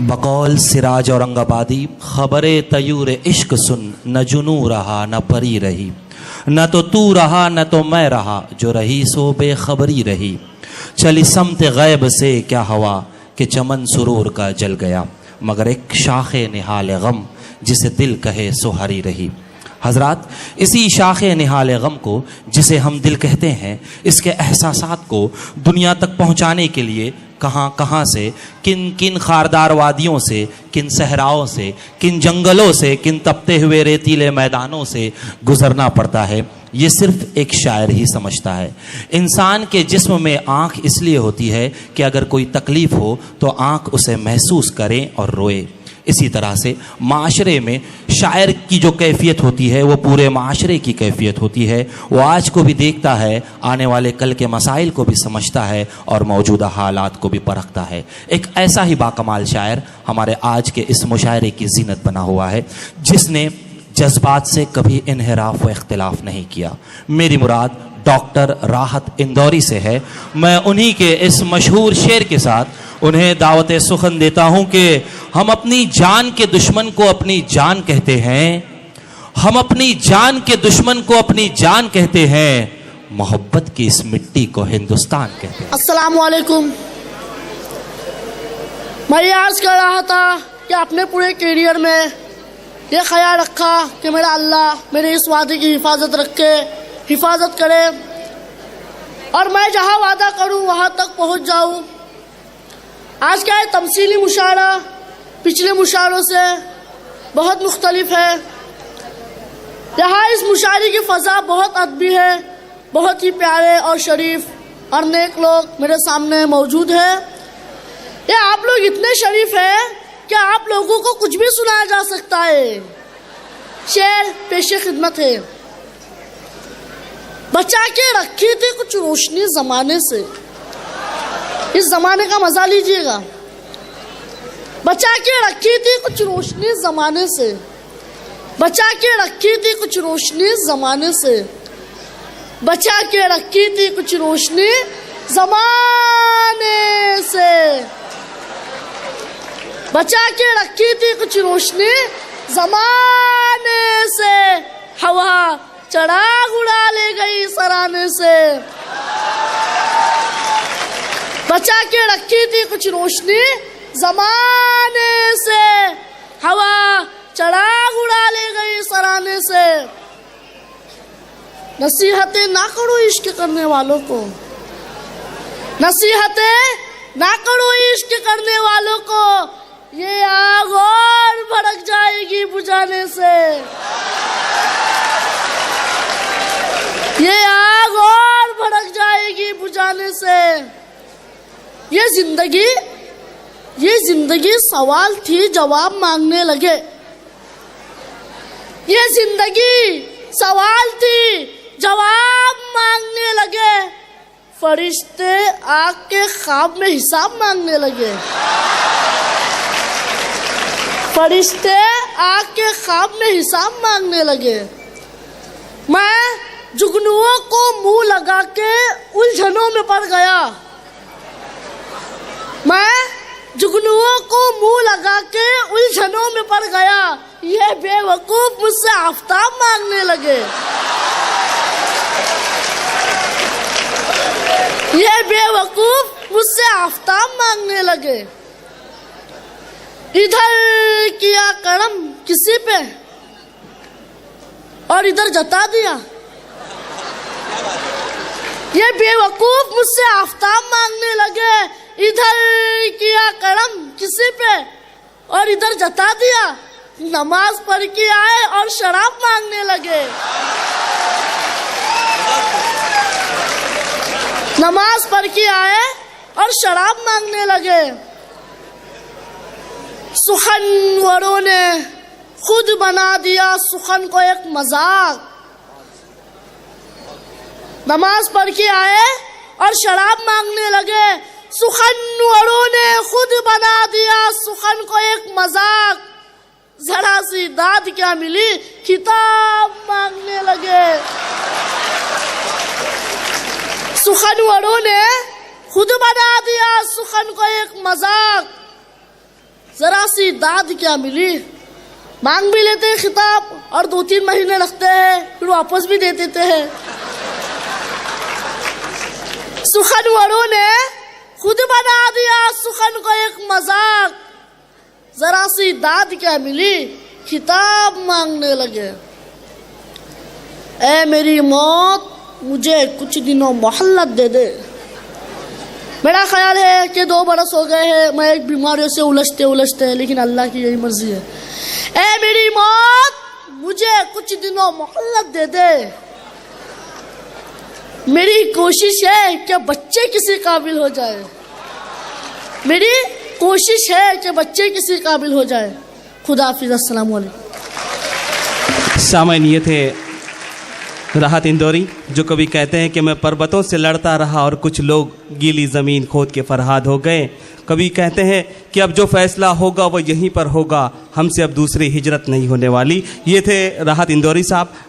बकौल सिराज औरंगाबादी खबरे तयूर इश्क सुन, न जुनू रहा न परी रही, न तो तू रहा न तो मैं रहा, जो रही सो बेखबरी रही। चली समत गैब से क्या हवा कि चमन सुरूर का जल गया, मगर एक शाखे निहाल गम जिसे दिल कहे सो हरी रही। हजरात, इसी शाखे निहाल गम को जिसे हम दिल कहते हैं, इसके एहसासात को दुनिया तक पहुंचाने के लिए कहाँ कहाँ से, किन किन खारदार वादियों से, किन सहराओं से, किन जंगलों से, किन तपते हुए रेतीले मैदानों से गुजरना पड़ता है, ये सिर्फ एक शायर ही समझता है। इंसान के जिस्म में आँख इसलिए होती है कि अगर कोई तकलीफ़ हो तो आँख उसे महसूस करे और रोए। इसी तरह से माशरे में शायर की जो कैफियत होती है वो पूरे माशरे की कैफियत होती है। वो आज को भी देखता है, आने वाले कल के मसाइल को भी समझता है और मौजूदा हालात को भी परखता है। एक ऐसा ही बाकमाल शायर हमारे आज के इस मुशायरे की जीनत बना हुआ है, जिसने जज्बात से कभी इन्हिराफ व इख्तिलाफ नहीं किया। मेरी मुराद डॉक्टर राहत इंदौरी से है। मैं उन्हीं के इस मशहूर शेर के साथ उन्हें दावत सुखन देता हूं कि हम अपनी जान के दुश्मन को अपनी जान कहते हैं, हम अपनी जान के दुश्मन को अपनी जान कहते हैं, मोहब्बत की इस मिट्टी को हिंदुस्तान कहते हैं। अस्सलाम वालेकुम। मैं ये अर्ज कर रहा था कि अपने पूरे करियर में ये ख्याल रखा कि मेरा अल्लाह मेरे इस वादे की हिफाजत रखे, हिफाजत करे और मैं जहाँ वादा करूँ वहाँ तक पहुँच जाऊँ। आज का ये तमसीली मुशायरा पिछले मुशायरों से बहुत मुख्तलिफ है। यहाँ इस मुशायरे की फ़ज़ा बहुत अदबी है, बहुत ही प्यारे और शरीफ और नेक लोग मेरे सामने मौजूद है। ये आप लोग इतने शरीफ हैं कि आप लोगों को कुछ भी सुनाया जा सकता है। शेर पेशे खिदमत है। बचा के रखी थी कुछ रोशनी ज़माने से, इस ज़माने का मज़ा लीजिएगा। बचा के रखी थी कुछ रोशनी ज़माने से, बचा के रखी थी कुछ रोशनी ज़माने से, बचा के रखी थी कुछ रोशनी ज़माने से, बचा के रखी थी कुछ रोशनी ज़माने से, हवा चराग उड़ा ले गई सराने से। बचा के रखी थी कुछ रोशनी ज़माने से, हवा चराग उड़ा ले गई सराने से। नसीहतें ना करो इश्क करने वालों को, नसीहतें ना करो इश्क करने वालों को, ये आग और भड़क जाएगी बुझाने से, ये आग और भड़क जाएगी बुझाने से। ये जिंदगी सवाल थी जवाब मांगने लगे, ये जिंदगी सवाल थी जवाब मांगने लगे। फरिश्ते आग के ख्वाब में हिसाब मांगने लगे, फरिश्ते आग के ख्वाब में हिसाब मांगने लगे। मैं जुगनुओं को मुंह लगा के उलझनों में पड़ गया, मैं जुगनुओं को मुंह लगा के उलझनों में पड़ गया। ये बेवकूफ मुझसे आफताब मांगने लगे, ये बेवकूफ मुझसे आफताब मांगने लगे। इधर किया करम किसी पे और इधर जता दिया, ये बेवकूफ मुझसे आफताब मांगने लगे। इधर किया करम किसी पे और इधर जता दिया, नमाज पढ़ के आए और शराब मांगने लगे, नमाज पढ़ के आए और शराब मांगने लगे। सुखनवरों ने खुद बना दिया सुखन को एक मजाक, नमाज पढ़ के आए और शराब मांगने लगे। सुखनवरों ने खुद बना दिया सुखन को एक मजाक, जरा सी दाद क्या मिली खिताब मांगने लगे। सुखनवरों ने खुद बना दिया सुखन को एक मजाक, जरा सी दाद क्या मिली। मांग भी लेते हैं खिताब और 2-3 महीने लगते हैं, फिर वापस भी दे देते हैं। सुखनवरों ने खुद बना दिया सुखन को एक मजाक। जरा सी दाद क्या मिली, खिताब मांगने लगे। ऐ मेरी मौत, मुझे कुछ दिनों मोहल्लत दे दे। मेरा ख्याल है कि 2 बरस हो गए हैं मैं एक बीमारियों से उलझते उलझते, लेकिन अल्लाह की यही मर्जी है। ऐ मेरी मौत, मुझे कुछ दिनों मोहल्लत दे दे। मेरी कोशिश है कि बच्चे किसी काबिल हो जाए। मेरी कोशिश है कि बच्चे किसी काबिल हो जाए। खुदा हाफिज़, अस्सलाम वालेकुम। सामाइन ये थे राहत इंदौरी, जो कभी कहते हैं कि मैं पर्वतों से लड़ता रहा और कुछ लोग गीली ज़मीन खोद के फरहाद हो गए। कभी कहते हैं कि अब जो फैसला होगा वो यहीं पर होगा, हमसे अब दूसरी हिजरत नहीं होने वाली। ये थे राहत इंदौरी साहब।